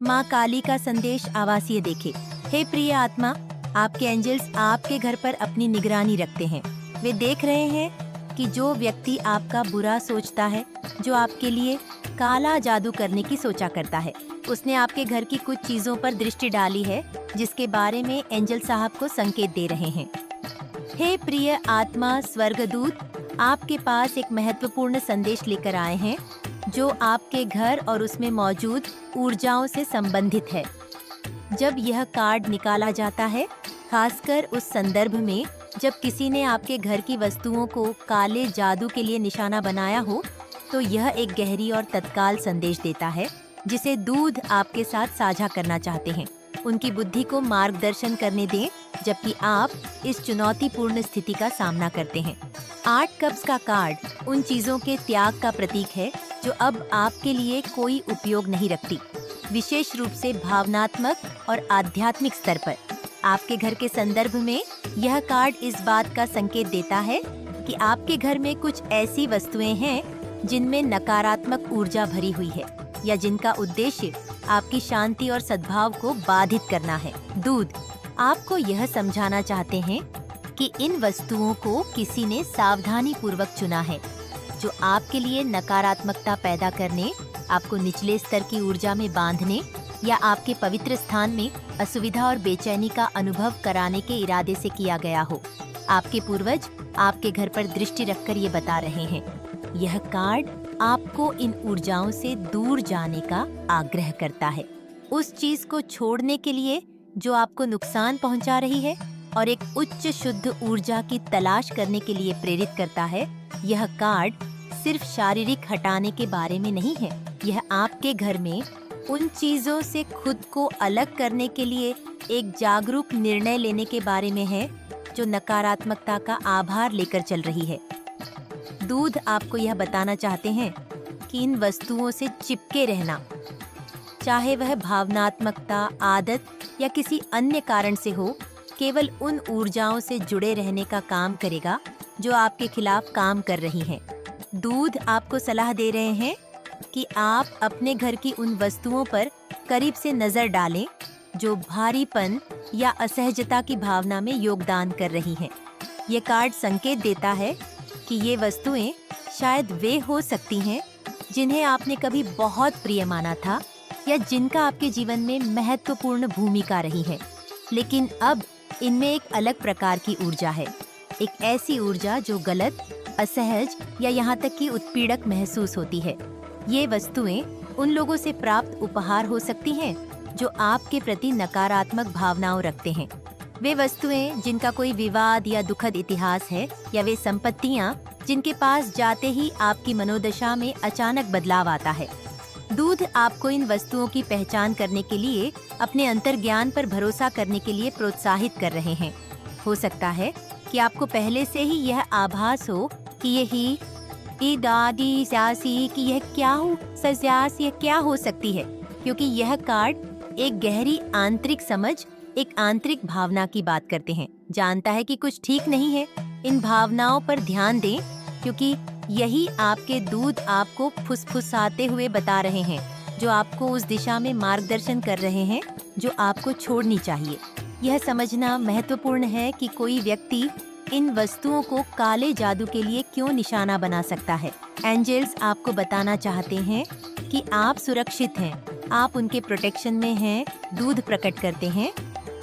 माँ काली का संदेश आवासीय देखे। हे प्रिय आत्मा, आपके एंजल्स आपके घर पर अपनी निगरानी रखते हैं। वे देख रहे हैं कि जो व्यक्ति आपका बुरा सोचता है, जो आपके लिए काला जादू करने की सोचा करता है, उसने आपके घर की कुछ चीजों पर दृष्टि डाली है, जिसके बारे में एंजल साहब को संकेत दे रहे हैं। हे प्रिय आत्मा स्वर्गदूत, आपके पास एक महत्वपूर्ण संदेश लेकर आए हैं, जो आपके घर और उसमें मौजूद ऊर्जाओं से संबंधित है। जब यह कार्ड निकाला जाता है, खासकर उस संदर्भ में जब किसी ने आपके घर की वस्तुओं को काले जादू के लिए निशाना बनाया हो, तो यह एक गहरी और तत्काल संदेश देता है, जिसे दूध आपके साथ साझा करना चाहते हैं। उनकी बुद्धि को मार्गदर्शन करने दें, जबकि आप इस चुनौतीपूर्ण स्थिति का सामना करते हैं। 8 कप्स का कार्ड उन चीजों के त्याग का प्रतीक है जो अब आपके लिए कोई उपयोग नहीं रखती, विशेष रूप से भावनात्मक और आध्यात्मिक स्तर पर। आपके घर के संदर्भ में यह कार्ड इस बात का संकेत देता है कि आपके घर में कुछ ऐसी वस्तुएं हैं जिनमें नकारात्मक ऊर्जा भरी हुई है, या जिनका उद्देश्य आपकी शांति और सद्भाव को बाधित करना है। दूध आपको यह समझाना चाहते हैं कि इन वस्तुओं को किसी ने सावधानी पूर्वक चुना है, जो आपके लिए नकारात्मकता पैदा करने, आपको निचले स्तर की ऊर्जा में बांधने या आपके पवित्र स्थान में असुविधा और बेचैनी का अनुभव कराने के इरादे से किया गया हो। आपके पूर्वज आपके घर पर दृष्टि रखकर ये बता रहे हैं। यह कार्ड आपको इन ऊर्जाओं से दूर जाने का आग्रह करता है, उस चीज को छोड़ने के लिए जो आपको नुकसान पहुंचा रही है, और एक उच्च शुद्ध ऊर्जा की तलाश करने के लिए प्रेरित करता है। यह कार्ड सिर्फ शारीरिक हटाने के बारे में नहीं है, यह आपके घर में उन चीजों से खुद को अलग करने के लिए एक जागरूक निर्णय लेने के बारे में है, जो नकारात्मकता का आभार लेकर चल रही है। दूध आपको यह बताना चाहते हैं कि इन वस्तुओं से चिपके रहना, चाहे वह भावनात्मकता, आदत या किसी अन्य कारण से हो, केवल उन ऊर्जाओं से जुड़े रहने का काम करेगा जो आपके खिलाफ काम कर रही हैं। दूध आपको सलाह दे रहे हैं कि आप अपने घर की उन वस्तुओं पर करीब से नजर डालें जो भारीपन या असहजता की भावना में योगदान कर रही हैं। ये कार्ड संकेत देता है कि ये वस्तुएं शायद वे हो सकती हैं जिन्हें आपने कभी बहुत प्रिय माना था, या जिनका आपके जीवन में महत्वपूर्ण भूमिका रही है, लेकिन अब इनमें एक अलग प्रकार की ऊर्जा है, एक ऐसी ऊर्जा जो गलत, असहज या यहाँ तक कि उत्पीड़क महसूस होती है। ये वस्तुएं उन लोगों से प्राप्त उपहार हो सकती हैं जो आपके प्रति नकारात्मक भावनाओं रखते हैं। वे वस्तुएं जिनका कोई विवाद या दुखद इतिहास है, या वे संपत्तियां जिनके पास जाते ही आपकी मनोदशा में अचानक बदलाव आता है। दूध आपको इन वस्तुओं की पहचान करने के लिए अपने अंतर्ज्ञान पर भरोसा करने के लिए प्रोत्साहित कर रहे हैं। हो सकता है कि आपको पहले से ही यह आभास हो कि यही दादी स्यासी कि यह क्या हो सस्यास यह क्या हो सकती है, क्योंकि यह कार्ड एक गहरी आंतरिक समझ, एक आंतरिक भावना की बात करते हैं। जानता है कि कुछ ठीक नहीं है। इन भावनाओं पर ध्यान दें, क्योंकि यही आपके दूध आपको फुसफुसाते हुए बता रहे हैं, जो आपको उस दिशा में मार्गदर्शन कर रहे हैं जो आपको छोड़नी चाहिए। यह समझना महत्वपूर्ण है कि कोई व्यक्ति इन वस्तुओं को काले जादू के लिए क्यों निशाना बना सकता है। एंजल्स आपको बताना चाहते हैं कि आप सुरक्षित हैं, आप उनके प्रोटेक्शन में हैं। दूध प्रकट करते हैं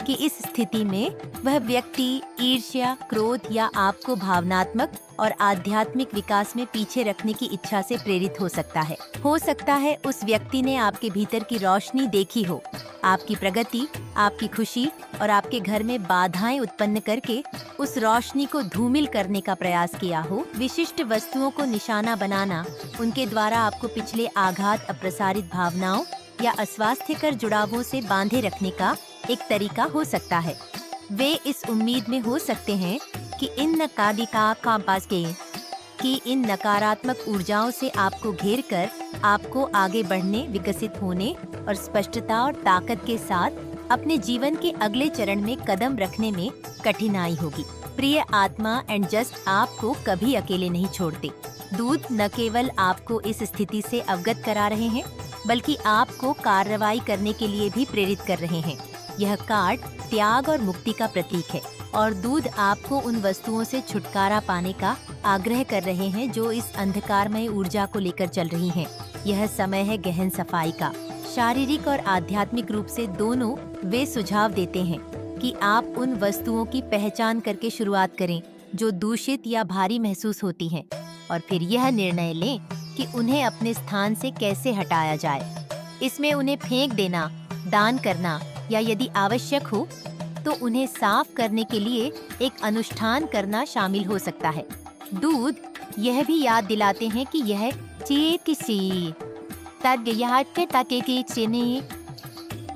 कि इस स्थिति में वह व्यक्ति ईर्ष्या, क्रोध या आपको भावनात्मक और आध्यात्मिक विकास में पीछे रखने की इच्छा से प्रेरित हो सकता है। हो सकता है उस व्यक्ति ने आपके भीतर की रोशनी देखी हो, आपकी प्रगति, आपकी खुशी और आपके घर में बाधाएं उत्पन्न करके उस रोशनी को धूमिल करने का प्रयास किया हो। विशिष्ट वस्तुओं को निशाना बनाना उनके द्वारा आपको पिछले आघात, अप्रसारित भावनाओं या अस्वास्थ्यकर जुड़ावों से बांधे रखने का एक तरीका हो सकता है। वे इस उम्मीद में हो सकते हैं कि इन नकारात्मक ऊर्जाओं से आपको घेरकर आपको आगे बढ़ने, विकसित होने और स्पष्टता और ताकत के साथ अपने जीवन के अगले चरण में कदम रखने में कठिनाई होगी। प्रिय आत्मा एंड जस्ट आपको कभी अकेले नहीं छोड़ते। दूत न केवल आपको इस स्थिति से अवगत करा रहे हैं, बल्कि आपको कार्रवाई करने के लिए भी प्रेरित कर रहे हैं। यह कार्ड त्याग और मुक्ति का प्रतीक है और दूध आपको उन वस्तुओं से छुटकारा पाने का आग्रह कर रहे हैं जो इस अंधकारमय ऊर्जा को लेकर चल रही हैं। यह समय है गहन सफाई का। शारीरिक और आध्यात्मिक रूप से दोनों वे सुझाव देते हैं कि आप उन वस्तुओं की पहचान करके शुरुआत करें जो दूषित या भारी महसूस होती हैं, और फिर यह निर्णय लें कि उन्हें अपने स्थान से कैसे हटाया जाए। इसमें उन्हें फेंक देना, दान करना या यदि आवश्यक हो तो उन्हें साफ करने के लिए एक अनुष्ठान करना शामिल हो सकता है। दूध यह भी याद दिलाते हैं कि यह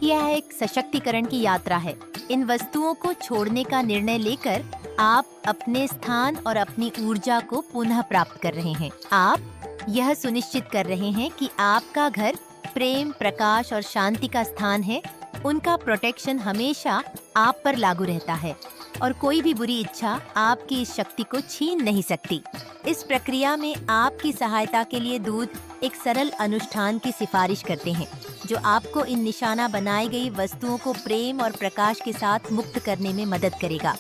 यह एक सशक्तिकरण की यात्रा है। इन वस्तुओं को छोड़ने का निर्णय लेकर आप अपने स्थान और अपनी ऊर्जा को पुनः प्राप्त कर रहे हैं। आप यह सुनिश्चित कर रहे हैं कि आपका घर प्रेम, प्रकाश और शांति का स्थान है। उनका प्रोटेक्शन हमेशा आप पर लागू रहता है और कोई भी बुरी इच्छा आपकी इस शक्ति को छीन नहीं सकती। इस प्रक्रिया में आपकी सहायता के लिए दूध एक सरल अनुष्ठान की सिफारिश करते हैं जो आपको इन निशाना बनाई गई वस्तुओं को प्रेम और प्रकाश के साथ मुक्त करने में मदद करेगा।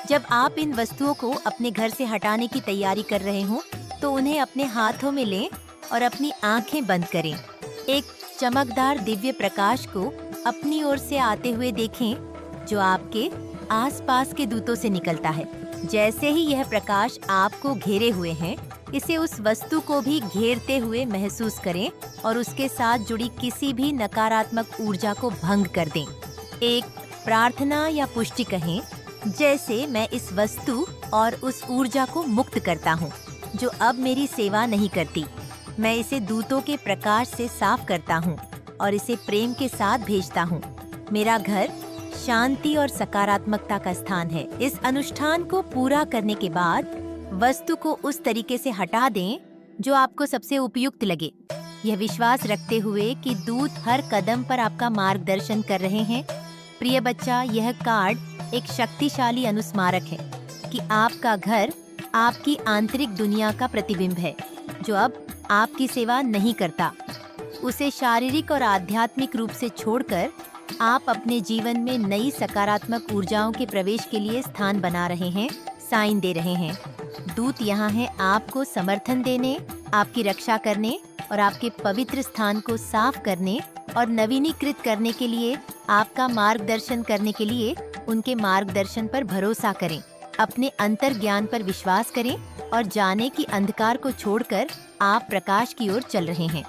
जब आप इन वस्तुओं को अपने घर से हटाने की तैयारी कर रहे हों तो उन्हें अपने हाथों में लें और अपनी आंखें बंद करें। एक चमकदार दिव्य प्रकाश को अपनी ओर से आते हुए देखें जो आपके आसपास के दूतों से निकलता है। जैसे ही यह प्रकाश आपको घेरे हुए हैं, इसे उस वस्तु को भी घेरते हुए महसूस करें और उसके साथ जुड़ी किसी भी नकारात्मक ऊर्जा को भंग कर दें। एक प्रार्थना या पुष्टि कहें, जैसे मैं इस वस्तु और उस ऊर्जा को मुक्त करता हूँ जो अब मेरी सेवा नहीं करती। मैं इसे दूतों के प्रकाश से साफ करता हूँ और इसे प्रेम के साथ भेजता हूँ। मेरा घर शांति और सकारात्मकता का स्थान है। इस अनुष्ठान को पूरा करने के बाद वस्तु को उस तरीके से हटा दें जो आपको सबसे उपयुक्त लगे, यह विश्वास रखते हुए कि दूत हर कदम पर आपका मार्गदर्शन कर रहे हैं। प्रिय बच्चा, यह कार्ड एक शक्तिशाली अनुस्मारक है कि आपका घर आपकी आंतरिक दुनिया का प्रतिबिंब है जो अब आपकी सेवा नहीं करता। उसे शारीरिक और आध्यात्मिक रूप से छोड़कर आप अपने जीवन में नई सकारात्मक ऊर्जाओं के प्रवेश के लिए स्थान बना रहे हैं, साइन दे रहे हैं। दूत यहाँ हैं आपको समर्थन देने, आपकी रक्षा करने और आपके पवित्र स्थान को साफ करने और नवीनीकृत करने के लिए, आपका मार्गदर्शन करने के लिए उनके मार्गदर्शन पर भरोसा करें। अपने अंतर ज्ञान पर विश्वास करें और जाने कि अंधकार को छोड़कर आप प्रकाश की ओर चल रहे हैं।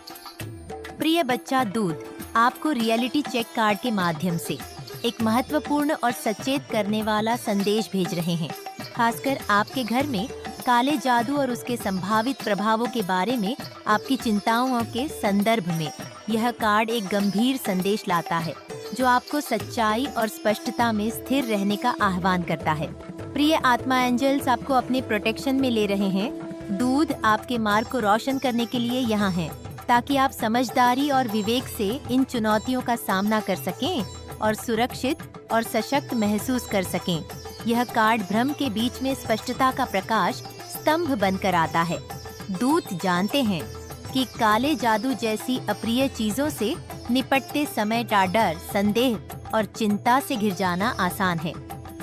प्रिय बच्चा, दूत आपको रियलिटी चेक कार्ड के माध्यम से एक महत्वपूर्ण और सचेत करने वाला संदेश भेज रहे हैं। खासकर आपके घर में काले जादू और उसके संभावित प्रभावों के बारे में आपकी चिंताओं के संदर्भ में यह कार्ड एक गंभीर संदेश लाता है जो आपको सच्चाई और स्पष्टता में स्थिर रहने का आह्वान करता है। प्रिय आत्मा एंजल्स आपको अपने प्रोटेक्शन में ले रहे हैं। दूध आपके मार्ग को रोशन करने के लिए यहाँ हैं ताकि आप समझदारी और विवेक से इन चुनौतियों का सामना कर सकें और सुरक्षित और सशक्त महसूस कर सकें। यह कार्ड भ्रम के बीच में स्पष्टता का प्रकाश स्तंभ बनकर आता है। दूत जानते हैं कि काले जादू जैसी अप्रिय चीजों से निपटते समय डर, संदेह और चिंता से घिर जाना आसान है।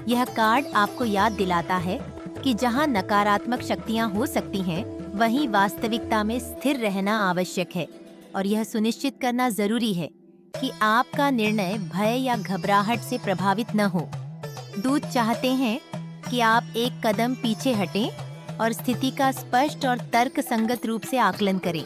यह कार्ड आपको याद दिलाता है कि जहां नकारात्मक शक्तियां हो सकती हैं, वहीं वास्तविकता में स्थिर रहना आवश्यक है और यह सुनिश्चित करना जरूरी है कि आपका निर्णय भय या घबराहट से प्रभावित न हो। दूत चाहते हैं कि आप एक कदम पीछे हटें और स्थिति का स्पष्ट और तर्क संगत रूप से आकलन करें।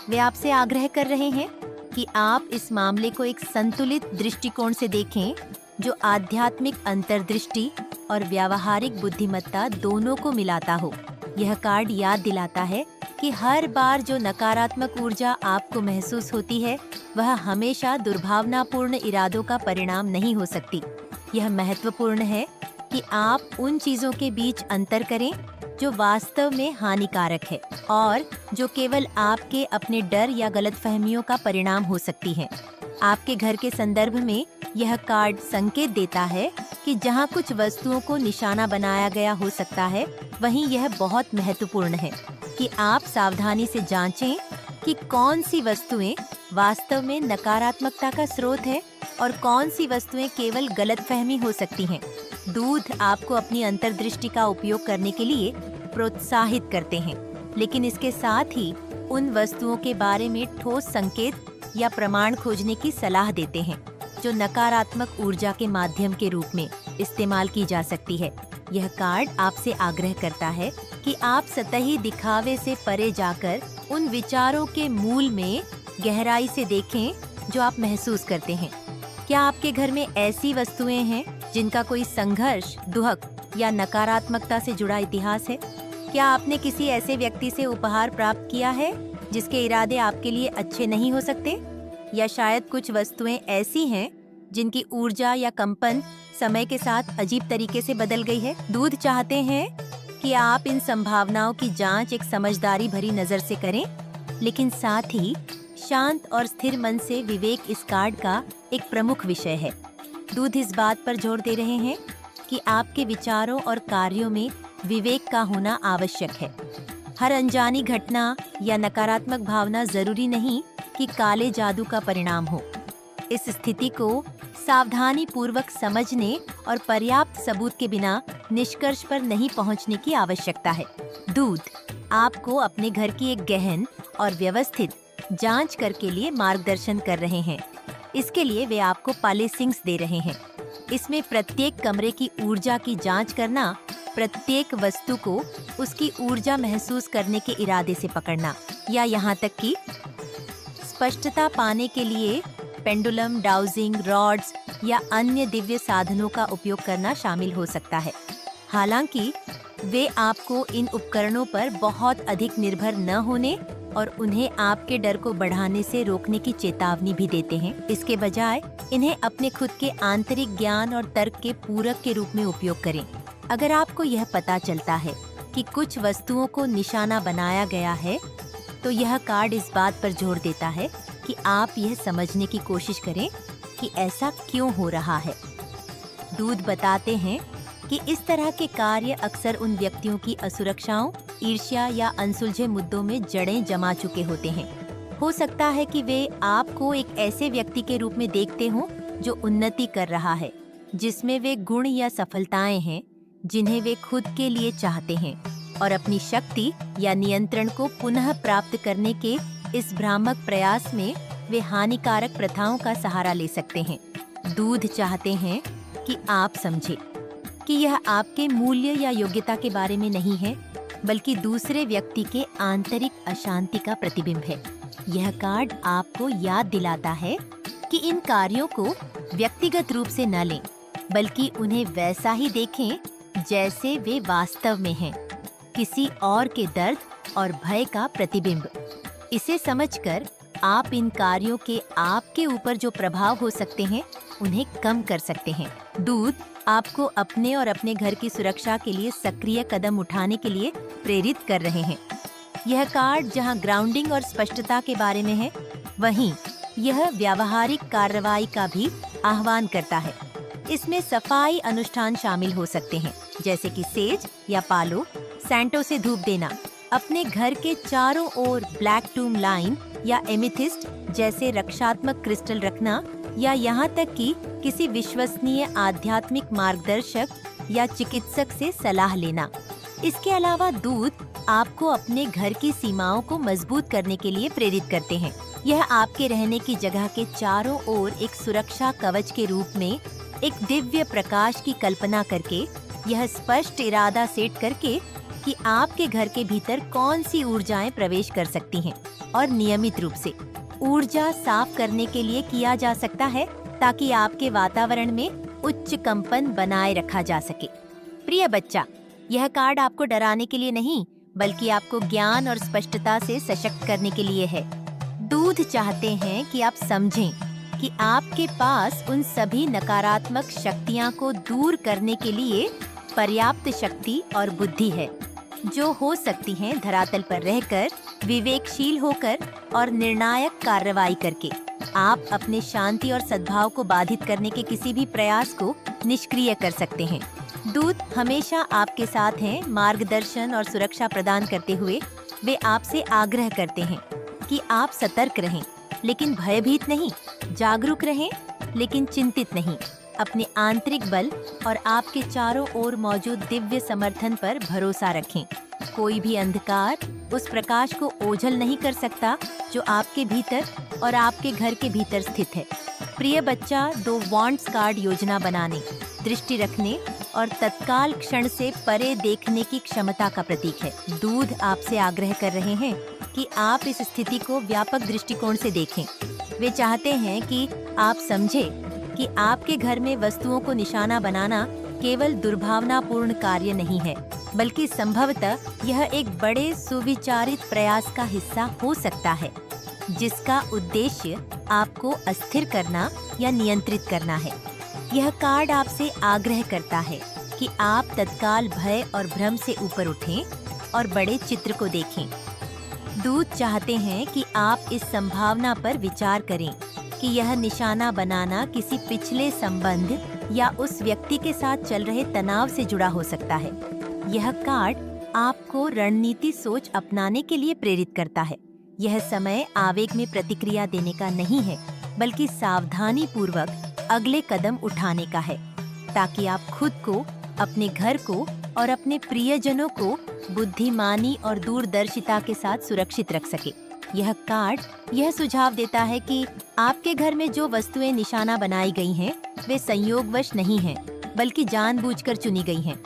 वे आपसे आग्रह कर रहे हैं कि आप इस मामले को एक संतुलित दृष्टिकोण से देखें जो आध्यात्मिक अंतर्दृष्टि और व्यावहारिक बुद्धिमत्ता दोनों को मिलाता हो। यह कार्ड याद दिलाता है कि हर बार जो नकारात्मक ऊर्जा आपको महसूस होती है, वह हमेशा दुर्भावनापूर्ण इरादों का परिणाम नहीं हो सकती। यह महत्वपूर्ण है कि आप उन चीजों के बीच अंतर करें जो वास्तव में हानिकारक है और जो केवल आपके अपने डर या गलतफहमियों का परिणाम हो सकती है। आपके घर के संदर्भ में यह कार्ड संकेत देता है कि जहां कुछ वस्तुओं को निशाना बनाया गया हो सकता है, वहीं यह बहुत महत्वपूर्ण है कि आप सावधानी से जांचें कि कौन सी वस्तुएं वास्तव में नकारात्मकता का स्रोत है और कौन सी वस्तुएं केवल गलतफहमी हो सकती हैं। दूध आपको अपनी अंतर्दृष्टि का उपयोग करने के लिए प्रोत्साहित करते हैं, लेकिन इसके साथ ही उन वस्तुओं के बारे में ठोस संकेत या प्रमाण खोजने की सलाह देते हैं जो नकारात्मक ऊर्जा के माध्यम के रूप में इस्तेमाल की जा सकती है। यह कार्ड आपसे आग्रह करता है कि आप सतही दिखावे से परे जाकर उन विचारों के मूल में गहराई से देखें जो आप महसूस करते हैं। क्या आपके घर में ऐसी वस्तुएं हैं जिनका कोई संघर्ष, दुहक या नकारात्मकता से जुड़ा इतिहास है? क्या आपने किसी ऐसे व्यक्ति से उपहार प्राप्त किया है जिसके इरादे आपके लिए अच्छे नहीं हो सकते? या शायद कुछ वस्तुएं ऐसी हैं जिनकी ऊर्जा या कंपन समय के साथ अजीब तरीके से बदल गई है? दूध चाहते हैं कि आप इन संभावनाओं की जांच एक समझदारी भरी नजर से करें, लेकिन साथ ही शांत और स्थिर मन से विवेक इस कार्ड का एक प्रमुख विषय है। दूध इस बात पर जोर दे रहे हैं कि आपके विचारों और कार्यों में विवेक का होना आवश्यक है। हर अनजानी घटना या नकारात्मक भावना जरूरी नहीं कि काले जादू का परिणाम हो। इस स्थिति को सावधानी पूर्वक समझने और पर्याप्त सबूत के बिना निष्कर्ष पर नहीं पहुंचने की आवश्यकता है। दूध आपको अपने घर की एक गहन और व्यवस्थित जांच करके लिए मार्गदर्शन कर रहे हैं। इसके लिए वे आपको पॉलिशिंग्स दे रहे हैं। इसमें प्रत्येक कमरे की ऊर्जा की जांच करना, प्रत्येक वस्तु को उसकी ऊर्जा महसूस करने के इरादे से पकड़ना, या यहाँ तक कि स्पष्टता पाने के लिए पेंडुलम, डाउजिंग रॉड्स या अन्य दिव्य साधनों का उपयोग करना शामिल हो सकता है। हालांकि वे आपको इन उपकरणों पर बहुत अधिक निर्भर न होने और उन्हें आपके डर को बढ़ाने से रोकने की चेतावनी भी देते हैं। इसके बजाय इन्हें अपने खुद के आंतरिक ज्ञान और तर्क के पूरक के रूप में उपयोग करें। अगर आपको यह पता चलता है कि कुछ वस्तुओं को निशाना बनाया गया है, तो यह कार्ड इस बात पर जोर देता है कि आप यह समझने की कोशिश करें कि ऐसा क्यों हो रहा है। दूध बताते हैं कि इस तरह के कार्य अक्सर उन व्यक्तियों की असुरक्षाओं, ईर्ष्या या अनसुलझे मुद्दों में जड़ें जमा चुके होते हैं। हो सकता है कि वे आपको एक ऐसे व्यक्ति के रूप में देखते हों जो उन्नति कर रहा है, जिसमें वे गुण या सफलताएं हैं जिन्हें वे खुद के लिए चाहते हैं, और अपनी शक्ति या नियंत्रण को पुनः प्राप्त करने के इस भ्रामक प्रयास में वे हानिकारक प्रथाओं का सहारा ले सकते हैं। दूध चाहते हैं कि आप समझें कि यह आपके मूल्य या योग्यता के बारे में नहीं है, बल्कि दूसरे व्यक्ति के आंतरिक अशांति का प्रतिबिंब है। यह कार्ड आपको याद दिलाता है कि इन कार्यों को व्यक्तिगत रूप से न लें, बल्कि उन्हें वैसा ही देखें जैसे वे वास्तव में हैं, किसी और के दर्द और भय का प्रतिबिंब। इसे समझकर आप इन कार्यों के आपके ऊपर जो प्रभाव हो सकते हैं उन्हें कम कर सकते हैं। दूध आपको अपने और अपने घर की सुरक्षा के लिए सक्रिय कदम उठाने के लिए प्रेरित कर रहे हैं। यह कार्ड जहां ग्राउंडिंग और स्पष्टता के बारे में है, वहीं यह व्यावहारिक कार्रवाई का भी आह्वान करता है। इसमें सफाई अनुष्ठान शामिल हो सकते हैं, जैसे कि सेज या पालो सैंटो से धूप देना, अपने घर के चारों ओर ब्लैक टूम लाइन या एमेथिस्ट जैसे रक्षात्मक क्रिस्टल रखना, या यहाँ तक कि किसी विश्वसनीय आध्यात्मिक मार्गदर्शक या चिकित्सक से सलाह लेना। इसके अलावा दूध आपको अपने घर की सीमाओं को मजबूत करने के लिए प्रेरित करते हैं। यह आपके रहने की जगह के चारों ओर एक सुरक्षा कवच के रूप में एक दिव्य प्रकाश की कल्पना करके, यह स्पष्ट इरादा सेट करके कि आपके घर के भीतर कौन सी ऊर्जाएं प्रवेश कर सकती हैं, और नियमित रूप से ऊर्जा साफ करने के लिए किया जा सकता है, ताकि आपके वातावरण में उच्च कंपन बनाए रखा जा सके। प्रिय बच्चा, यह कार्ड आपको डराने के लिए नहीं, बल्कि आपको ज्ञान और स्पष्टता से सशक्त करने के लिए है। दूध चाहते हैं कि आप समझें कि आपके पास उन सभी नकारात्मक शक्तियां को दूर करने के लिए पर्याप्त शक्ति और बुद्धि है, जो हो सकती हैं धरातल पर रहकर, विवेकशील होकर और निर्णायक कार्रवाई करके। आप अपने शांति और सद्भाव को बाधित करने के किसी भी प्रयास को निष्क्रिय कर सकते हैं। दूत हमेशा आपके साथ हैं, मार्गदर्शन और सुरक्षा प्रदान करते हुए वे आपसे आग्रह करते हैं कि आप सतर्क रहें, लेकिन भयभीत नहीं, जागरूक रहें, लेकिन चिंतित नहीं। अपने आंतरिक बल और आपके चारों ओर मौजूद दिव्य समर्थन पर भरोसा रखें। कोई भी अंधकार उस प्रकाश को ओझल नहीं कर सकता जो आपके भीतर और आपके घर के भीतर स्थित है। प्रिय बच्चा, 2 वांट्स कार्ड योजना बनाने, दृष्टि रखने और तत्काल क्षण से परे देखने की क्षमता का प्रतीक है। दूध आपसे आग्रह कर रहे हैं कि आप इस स्थिति को व्यापक दृष्टिकोण से देखें। वे चाहते हैं कि आप समझें कि आपके घर में वस्तुओं को निशाना बनाना केवल दुर्भावनापूर्ण कार्य नहीं है, बल्कि संभवतः यह एक बड़े सुविचारित प्रयास का हिस्सा हो सकता है, जिसका उद्देश्य आपको अस्थिर करना या नियंत्रित करना है। यह कार्ड आपसे आग्रह करता है कि आप तत्काल भय और भ्रम से ऊपर उठें और बड़े चित्र को देखें। दूत चाहते हैं कि आप इस संभावना पर विचार करें कि यह निशाना बनाना किसी पिछले संबंध या उस व्यक्ति के साथ चल रहे तनाव से जुड़ा हो सकता है। यह कार्ड आपको रणनीति सोच अपनाने के लिए प्रेरित करता है। यह समय आवेग में प्रतिक्रिया देने का नहीं है, बल्कि सावधानी पूर्वक अगले कदम उठाने का है, ताकि आप खुद को, अपने घर को और अपने प्रियजनों को बुद्धिमानी और दूरदर्शिता के साथ सुरक्षित रख सके। यह कार्ड यह सुझाव देता है कि आपके घर में जो वस्तुएं निशाना बनाई गई हैं, वे संयोगवश नहीं हैं, बल्कि जानबूझकर चुनी गई हैं।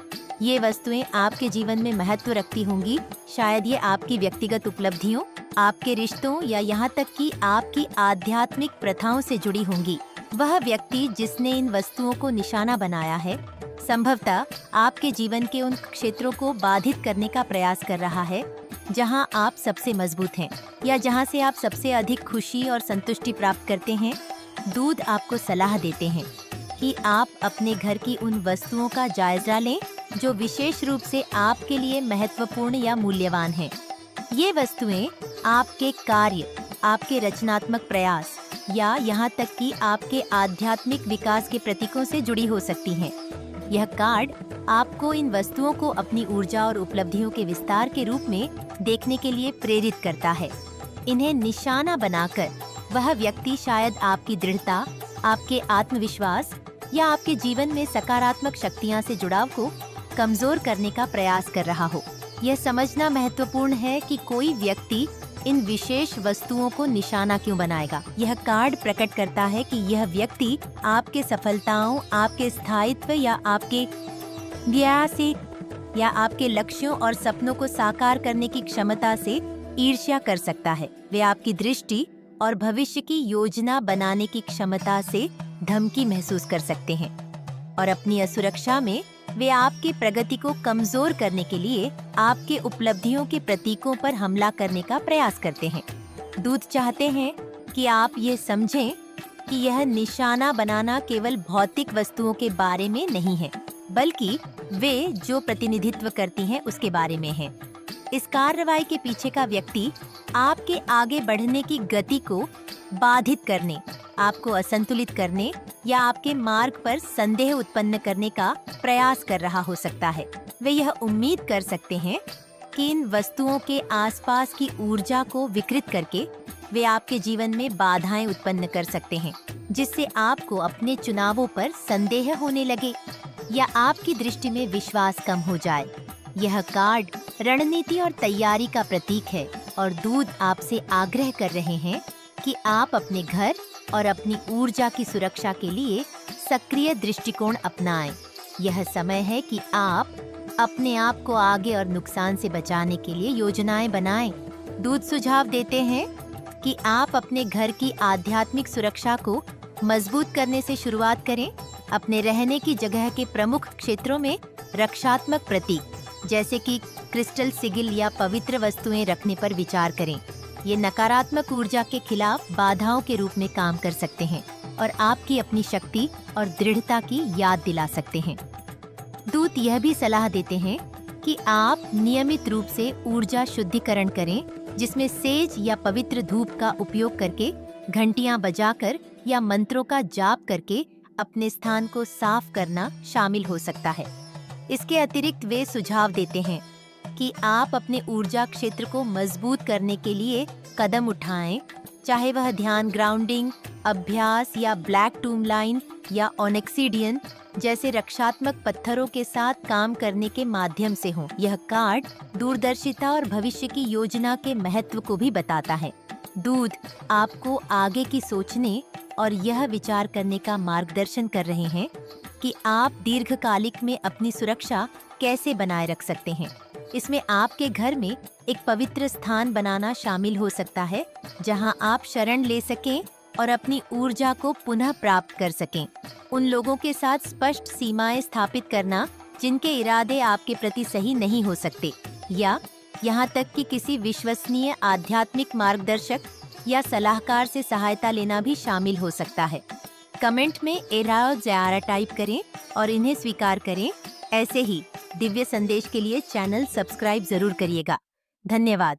ये वस्तुएं आपके जीवन में महत्व रखती होंगी। शायद ये आपकी व्यक्तिगत उपलब्धियों, आपके रिश्तों या यहाँ तक कि आपकी आध्यात्मिक प्रथाओं से जुड़ी होंगी। वह व्यक्ति जिसने इन वस्तुओं को निशाना बनाया है, संभवतः आपके जीवन के उन क्षेत्रों को बाधित करने का प्रयास कर रहा है जहां आप सबसे मजबूत हैं या जहां से आप सबसे अधिक खुशी और संतुष्टि प्राप्त करते हैं। दूत आपको सलाह देते हैं कि आप अपने घर की उन वस्तुओं का जायजा लें जो विशेष रूप से आपके लिए महत्वपूर्ण या मूल्यवान हैं। ये वस्तुएं आपके कार्य, आपके रचनात्मक प्रयास या यहाँ तक कि आपके आध्यात्मिक विकास के प्रतीकों से जुड़ी हो सकती हैं। यह कार्ड आपको इन वस्तुओं को अपनी ऊर्जा और उपलब्धियों के विस्तार के रूप में देखने के लिए प्रेरित करता है। इन्हें निशाना बनाकर वह व्यक्ति शायद आपकी दृढ़ता, आपके आत्मविश्वास या आपके जीवन में सकारात्मक शक्तियां से जुड़ाव को कमजोर करने का प्रयास कर रहा हो। यह समझना महत्वपूर्ण है कि कोई व्यक्ति इन विशेष वस्तुओं को निशाना क्यों बनाएगा। यह कार्ड प्रकट करता है कि यह व्यक्ति आपके सफलताओं, आपके स्थायित्व या आपके न्याय से या आपके लक्ष्यों और सपनों को साकार करने की क्षमता से ईर्ष्या कर सकता है। वे आपकी दृष्टि और भविष्य की योजना बनाने की क्षमता से धमकी महसूस कर सकते हैं और अपनी असुरक्षा में वे आपकी प्रगति को कमजोर करने के लिए आपके उपलब्धियों के प्रतीकों पर हमला करने का प्रयास करते हैं। दूत चाहते हैं कि आप ये समझें कि यह निशाना बनाना केवल भौतिक वस्तुओं के बारे में नहीं है, बल्कि वे जो प्रतिनिधित्व करती हैं उसके बारे में है। इस कार्रवाई के पीछे का व्यक्ति आपके आगे बढ़ने की गति को बाधित करने, आपको असंतुलित करने या आपके मार्ग पर संदेह उत्पन्न करने का प्रयास कर रहा हो सकता है। वे यह उम्मीद कर सकते हैं कि इन वस्तुओं के आसपास की ऊर्जा को विकृत करके वे आपके जीवन में बाधाएं उत्पन्न कर सकते हैं, जिससे आपको अपने चुनावों पर संदेह होने लगे या आपकी दृष्टि में विश्वास कम हो जाए। यह कार्ड रणनीति और तैयारी का प्रतीक है और दूत आपसे आग्रह कर रहे हैं कि आप अपने घर और अपनी ऊर्जा की सुरक्षा के लिए सक्रिय दृष्टिकोण अपनाएं। यह समय है कि आप अपने आप को आगे और नुकसान से बचाने के लिए योजनाएं बनाएं। दूत सुझाव देते हैं कि आप अपने घर की आध्यात्मिक सुरक्षा को मजबूत करने से शुरुआत करें। अपने रहने की जगह के प्रमुख क्षेत्रों में रक्षात्मक प्रतीक जैसे कि क्रिस्टल सिगिल या पवित्र वस्तुएं रखने पर विचार करें। ये नकारात्मक ऊर्जा के खिलाफ बाधाओं के रूप में काम कर सकते हैं और आपकी अपनी शक्ति और दृढ़ता की याद दिला सकते हैं। दूत यह भी सलाह देते हैं कि आप नियमित रूप से ऊर्जा शुद्धिकरण करें, जिसमें सेज या पवित्र धूप का उपयोग करके, घंटियां बजाकर या मंत्रों का जाप करके अपने स्थान को साफ करना शामिल हो सकता है। इसके अतिरिक्त वे सुझाव देते हैं कि आप अपने ऊर्जा क्षेत्र को मजबूत करने के लिए कदम उठाएं, चाहे वह ध्यान ग्राउंडिंग, अभ्यास या ब्लैक टूम लाइन या ऑनेक्सीडियन जैसे रक्षात्मक पत्थरों के साथ काम करने के माध्यम से हो। यह कार्ड दूरदर्शिता और भविष्य की योजना के महत्व को भी बताता है। दूध आपको आगे की सोचने और यह विचार करने का मार्गदर्शन कर रहे हैं कि आप दीर्घकालिक में अपनी सुरक्षा कैसे बनाए रख सकते हैं। इसमें आपके घर में एक पवित्र स्थान बनाना शामिल हो सकता है, जहां आप शरण ले सकें और अपनी ऊर्जा को पुनः प्राप्त कर सकें। उन लोगों के साथ स्पष्ट सीमाएं स्थापित करना जिनके इरादे आपके प्रति सही नहीं हो सकते, या यहाँ तक कि किसी विश्वसनीय आध्यात्मिक मार्गदर्शक या सलाहकार से सहायता लेना भी शामिल हो सकता है। कमेंट में एराओ ज़यारा टाइप करें और इन्हें स्वीकार करें। ऐसे ही दिव्य संदेश के लिए चैनल सब्सक्राइब जरूर करिएगा। धन्यवाद।